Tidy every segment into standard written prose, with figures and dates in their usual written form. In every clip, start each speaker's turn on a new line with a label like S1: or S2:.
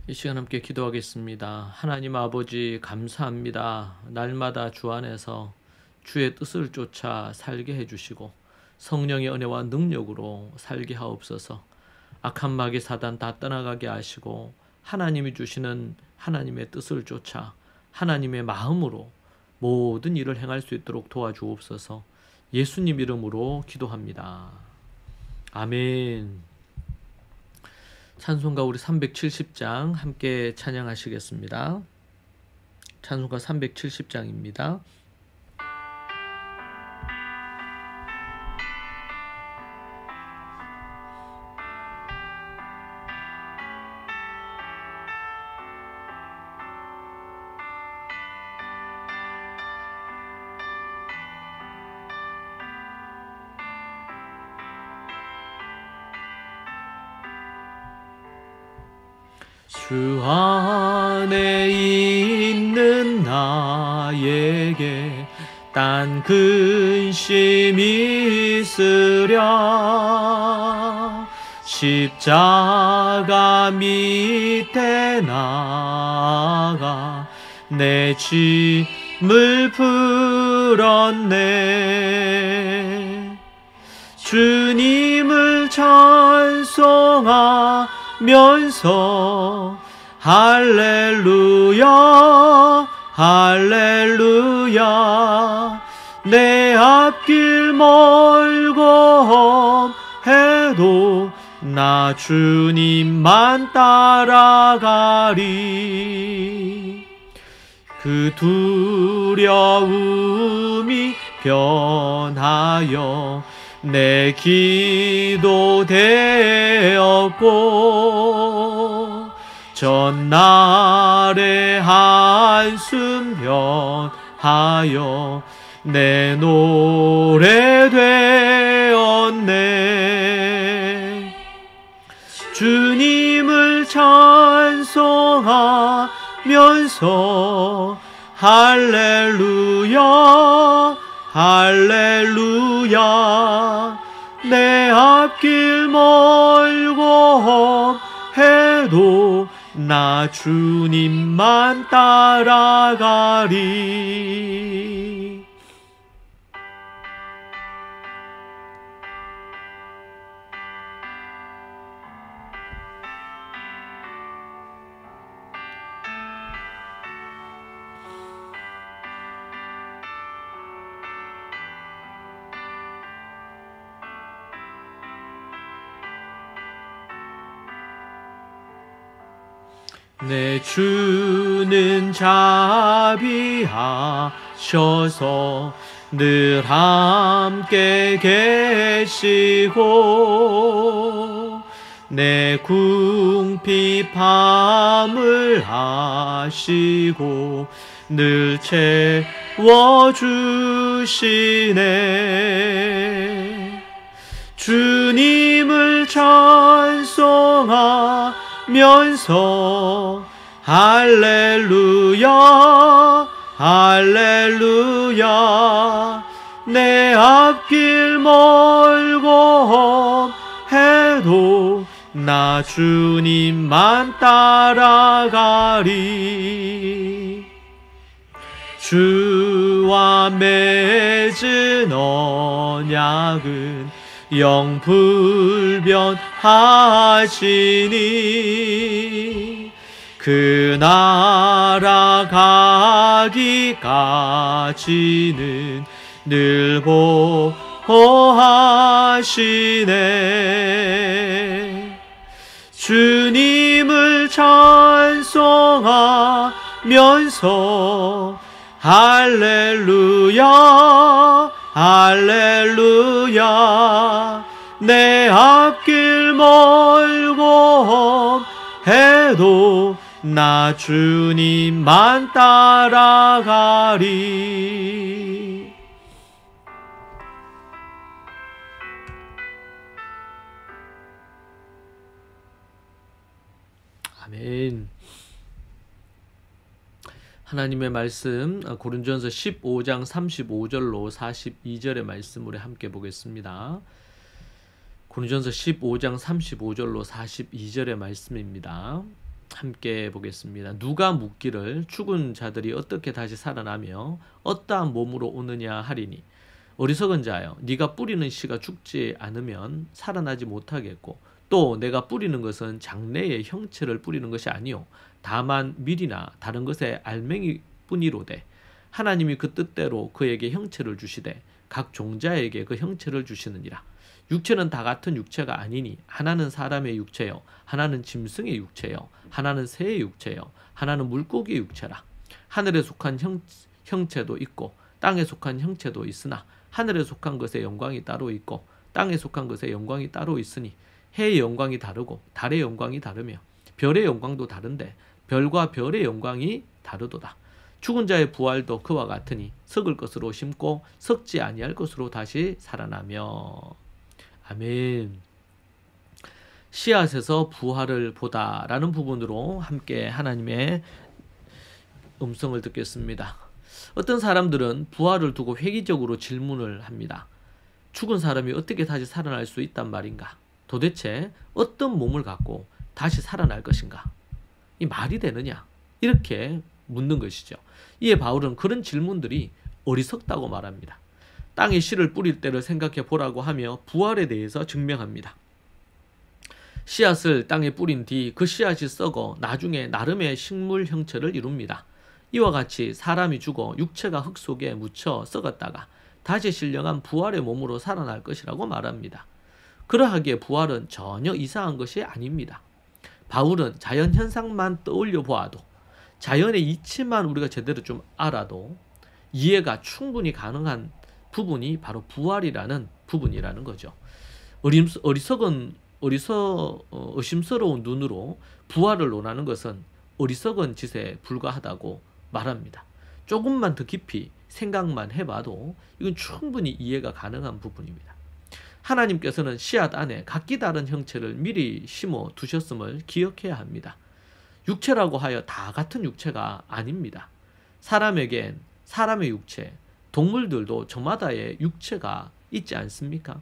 S1: 이 시간 함께 기도하겠습니다. 하나님 아버지 감사합니다. 날마다 주 안에서 주의 뜻을 쫓아 살게 해주시고 성령의 은혜와 능력으로 살게 하옵소서. 악한 마귀 사단 다 떠나가게 하시고 하나님이 주시는 하나님의 뜻을 쫓아 하나님의 마음으로 모든 일을 행할 수 있도록 도와주옵소서. 예수님 이름으로 기도합니다. 아멘. 찬송가 우리 370장 함께 찬양하시겠습니다. 찬송가 370장입니다. 주 안에 있는 나에게 딴 근심 있으랴. 십자가 밑에 나가 내 짐을 풀었네. 주님을 찬송하면서 할렐루야 할렐루야. 내 앞길 멀고 험해도 나 주님만 따라가리. 그 두려움이 변하여 내 기도 되었고 전날의 한숨 변하여 내 노래 되었네. 주님을 찬송하면서 할렐루야 할렐루야. 내 앞길 멀고 험해도 나 주님만 따라가리. 내 주는 자비하셔서 늘 함께 계시고 내 궁핍함을 아시고 늘 채워주시네. 주님을 찬송하면서 할렐루야 할렐루야. 내 앞길 멀고 험해도 나 주님만 따라가리. 주와 맺은 언약은 영불변하시니 그 나라 가기까지는 늘 보호하시네. 주님을 찬송하면서 할렐루야 할렐루야. 내 앞길 멀고 험해도 나 주님만 따라가리. 아멘. 하나님의 말씀 고린도전서 15장 35절로 42절의 말씀 우리 함께 보겠습니다. 고린도전서 15장 35절로 42절의 말씀입니다. 함께 보겠습니다. 누가 묻기를 죽은 자들이 어떻게 다시 살아나며 어떠한 몸으로 오느냐 하리니 어리석은 자여 네가 뿌리는 씨가 죽지 않으면 살아나지 못하겠고 또 내가 뿌리는 것은 장래의 형체를 뿌리는 것이 아니요 다만 밀이나 다른 것의 알맹이 뿐이로되 하나님이 그 뜻대로 그에게 형체를 주시되 각 종자에게 그 형체를 주시느니라. 육체는 다 같은 육체가 아니니 하나는 사람의 육체요 하나는 짐승의 육체요 하나는 새의 육체요 하나는 물고기의 육체라. 하늘에 속한 형체도 있고 땅에 속한 형체도 있으나 하늘에 속한 것의 영광이 따로 있고 땅에 속한 것의 영광이 따로 있으니 해의 영광이 다르고 달의 영광이 다르며 별의 영광도 다른데 별과 별의 영광이 다르도다. 죽은 자의 부활도 그와 같으니 썩을 것으로 심고 썩지 아니할 것으로 다시 살아나며. 아멘. 씨앗에서 부활을 보다라는 부분으로 함께 하나님의 음성을 듣겠습니다. 어떤 사람들은 부활을 두고 회의적으로 질문을 합니다. 죽은 사람이 어떻게 다시 살아날 수 있단 말인가? 도대체 어떤 몸을 갖고 다시 살아날 것인가? 이 말이 되느냐? 이렇게 묻는 것이죠. 이에 바울은 그런 질문들이 어리석다고 말합니다. 땅에 씨를 뿌릴 때를 생각해 보라고 하며 부활에 대해서 증명합니다. 씨앗을 땅에 뿌린 뒤 그 씨앗이 썩어 나중에 나름의 식물 형체를 이룹니다. 이와 같이 사람이 죽어 육체가 흙 속에 묻혀 썩었다가 다시 신령한 부활의 몸으로 살아날 것이라고 말합니다. 그러하기에 부활은 전혀 이상한 것이 아닙니다. 바울은 자연 현상만 떠올려 보아도 자연의 이치만 우리가 제대로 좀 알아도 이해가 충분히 가능한 부분이 바로 부활이라는 부분이라는 거죠. 의심스러운 눈으로 부활을 논하는 것은 어리석은 짓에 불과하다고 말합니다. 조금만 더 깊이 생각만 해봐도 이건 충분히 이해가 가능한 부분입니다. 하나님께서는 씨앗 안에 각기 다른 형체를 미리 심어 두셨음을 기억해야 합니다. 육체라고 하여 다 같은 육체가 아닙니다. 사람에겐 사람의 육체, 동물들도 저마다의 육체가 있지 않습니까?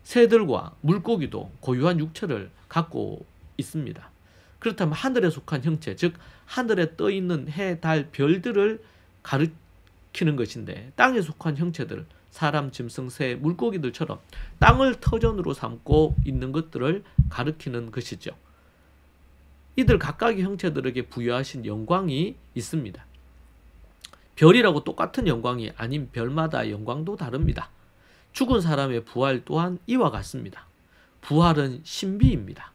S1: 새들과 물고기도 고유한 육체를 갖고 있습니다. 그렇다면 하늘에 속한 형체, 즉 하늘에 떠 있는 해, 달, 별들을 가리키는 것인데 땅에 속한 형체들, 사람, 짐승, 새, 물고기들처럼 땅을 터전으로 삼고 있는 것들을 가리키는 것이죠. 이들 각각의 형체들에게 부여하신 영광이 있습니다. 별이라고 똑같은 영광이 아닌 별마다 영광도 다릅니다. 죽은 사람의 부활 또한 이와 같습니다. 부활은 신비입니다.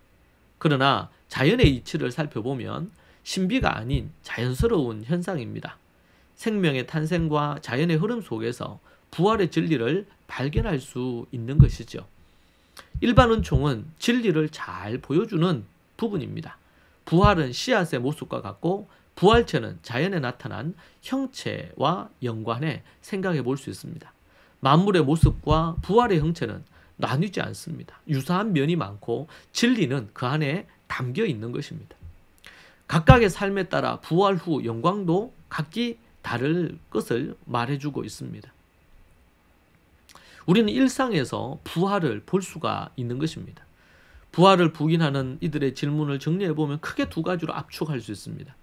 S1: 그러나 자연의 이치를 살펴보면 신비가 아닌 자연스러운 현상입니다. 생명의 탄생과 자연의 흐름 속에서 부활의 진리를 발견할 수 있는 것이죠. 일반 은총은 진리를 잘 보여주는 부분입니다. 부활은 씨앗의 모습과 같고 부활체는 자연에 나타난 형체와 연관해 생각해 볼 수 있습니다. 만물의 모습과 부활의 형체는 나뉘지 않습니다. 유사한 면이 많고 진리는 그 안에 담겨 있는 것입니다. 각각의 삶에 따라 부활 후 영광도 각기 다를 것을 말해주고 있습니다. 우리는 일상에서 부활을 볼 수가 있는 것입니다. 부활을 부인하는 이들의 질문을 정리해보면 크게 두 가지로 압축할 수 있습니다.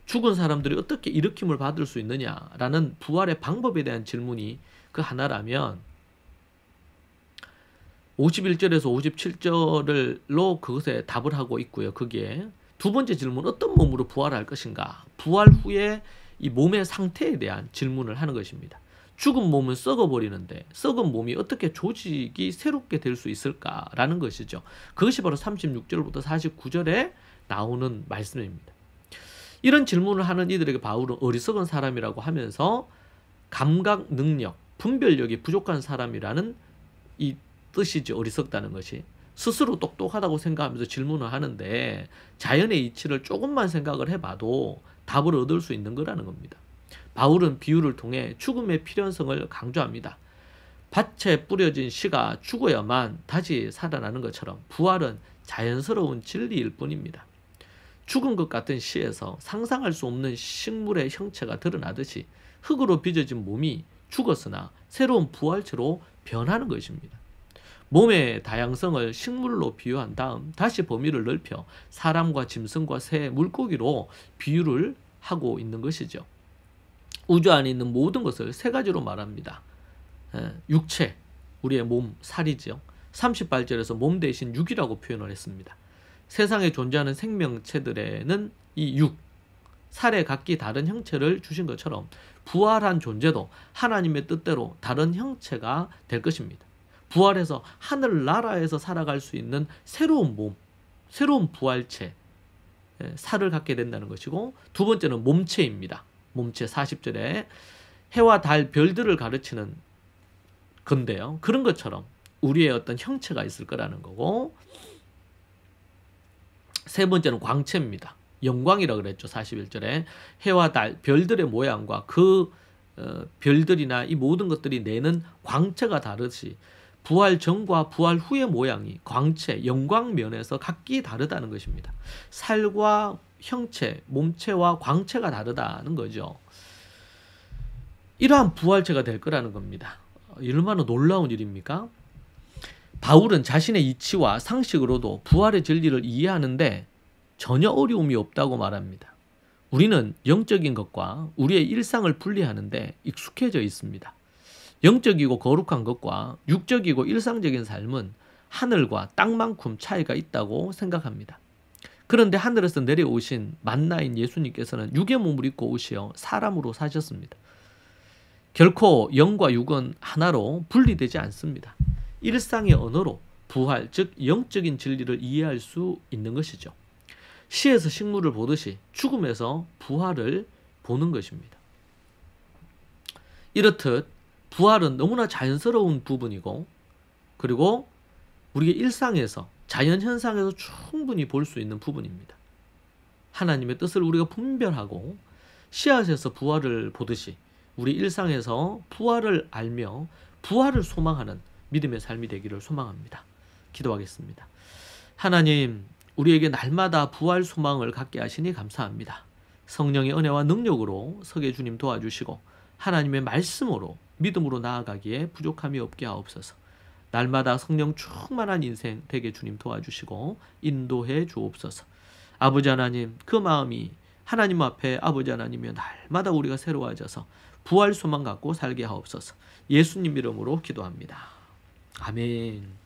S1: 죽은 사람들이 어떻게 일으킴을 받을 수 있느냐라는 부활의 방법에 대한 질문이 그 하나라면 51절에서 57절로 그것에 답을 하고 있고요. 거기에 두 번째 질문, 어떤 몸으로 부활할 것인가? 부활 후에 이 몸의 상태에 대한 질문을 하는 것입니다. 죽은 몸은 썩어버리는데 썩은 몸이 어떻게 조직이 새롭게 될 수 있을까라는 것이죠. 그것이 바로 36절부터 49절에 나오는 말씀입니다. 이런 질문을 하는 이들에게 바울은 어리석은 사람이라고 하면서 감각 능력, 분별력이 부족한 사람이라는 이 뜻이죠. 어리석다는 것이. 스스로 똑똑하다고 생각하면서 질문을 하는데 자연의 이치를 조금만 생각을 해봐도 답을 얻을 수 있는 거라는 겁니다. 바울은 비유를 통해 죽음의 필연성을 강조합니다. 밭에 뿌려진 씨가 죽어야만 다시 살아나는 것처럼 부활은 자연스러운 진리일 뿐입니다. 죽은 것 같은 씨에서 상상할 수 없는 식물의 형체가 드러나듯이 흙으로 빚어진 몸이 죽었으나 새로운 부활체로 변하는 것입니다. 몸의 다양성을 식물로 비유한 다음 다시 범위를 넓혀 사람과 짐승과 새, 물고기로 비유를 하고 있는 것이죠. 우주 안에 있는 모든 것을 세 가지로 말합니다. 육체, 우리의 몸, 살이죠. 38절에서 몸 대신 육이라고 표현을 했습니다. 세상에 존재하는 생명체들에는 이 육, 살에 각기 다른 형체를 주신 것처럼 부활한 존재도 하나님의 뜻대로 다른 형체가 될 것입니다. 부활해서 하늘나라에서 살아갈 수 있는 새로운 몸, 새로운 부활체, 살을 갖게 된다는 것이고, 두 번째는 몸체입니다. 몸체 40절에 해와 달, 별들을 가르치는 건데요. 그런 것처럼 우리의 어떤 형체가 있을 거라는 거고, 세 번째는 광채입니다. 영광이라고 그랬죠. 41절에 해와 달, 별들의 모양과 그 별들이나 이 모든 것들이 내는 광채가 다르듯이 부활 전과 부활 후의 모양이 광채, 영광 면에서 각기 다르다는 것입니다. 살과 형체, 몸체와 광채가 다르다는 거죠. 이러한 부활체가 될 거라는 겁니다. 얼마나 놀라운 일입니까? 바울은 자신의 이치와 상식으로도 부활의 진리를 이해하는데 전혀 어려움이 없다고 말합니다. 우리는 영적인 것과 우리의 일상을 분리하는데 익숙해져 있습니다. 영적이고 거룩한 것과 육적이고 일상적인 삶은 하늘과 땅만큼 차이가 있다고 생각합니다. 그런데 하늘에서 내려오신 만나인 예수님께서는 육의 몸을 입고 오시어 사람으로 사셨습니다. 결코 영과 육은 하나로 분리되지 않습니다. 일상의 언어로 부활, 즉 영적인 진리를 이해할 수 있는 것이죠. 시에서 식물을 보듯이 죽음에서 부활을 보는 것입니다. 이렇듯 부활은 너무나 자연스러운 부분이고, 그리고 우리의 일상에서, 자연현상에서 충분히 볼 수 있는 부분입니다. 하나님의 뜻을 우리가 분별하고 씨앗에서 부활을 보듯이 우리 일상에서 부활을 알며 부활을 소망하는 믿음의 삶이 되기를 소망합니다. 기도하겠습니다. 하나님, 우리에게 날마다 부활 소망을 갖게 하시니 감사합니다. 성령의 은혜와 능력으로 서게 주님 도와주시고 하나님의 말씀으로 믿음으로 나아가기에 부족함이 없게 하옵소서. 날마다 성령 충만한 인생 되게 주님 도와주시고 인도해 주옵소서. 아버지 하나님, 그 마음이 하나님 앞에 아버지 하나님이여 날마다 우리가 새로워져서 부활 소망 갖고 살게 하옵소서. 예수님 이름으로 기도합니다. 아멘.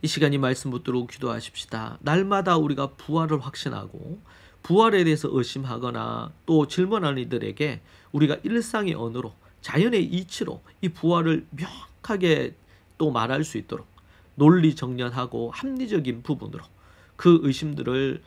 S1: 이 시간이 말씀 붙들고 기도하십시다. 날마다 우리가 부활을 확신하고 부활에 대해서 의심하거나 또 질문하는 이들에게 우리가 일상의 언어로, 자연의 이치로 이 부활을 명확하게 또 말할 수 있도록 논리 정연하고 합리적인 부분으로 그 의심들을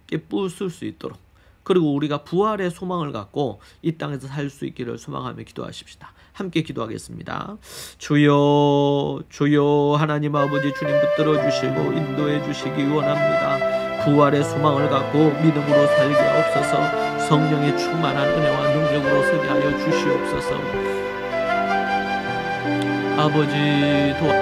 S1: 깨부술 수 있도록, 그리고 우리가 부활의 소망을 갖고 이 땅에서 살 수 있기를 소망하며 기도하십시다. 함께 기도하겠습니다. 주여, 주여, 하나님 아버지 주님 붙들어 주시고 인도해 주시기 원합니다. 부활의 소망을 갖고 믿음으로 살게 하옵소서. 성령의 충만한 은혜와 능력으로 서게 하여 주시옵소서. 아버지 도와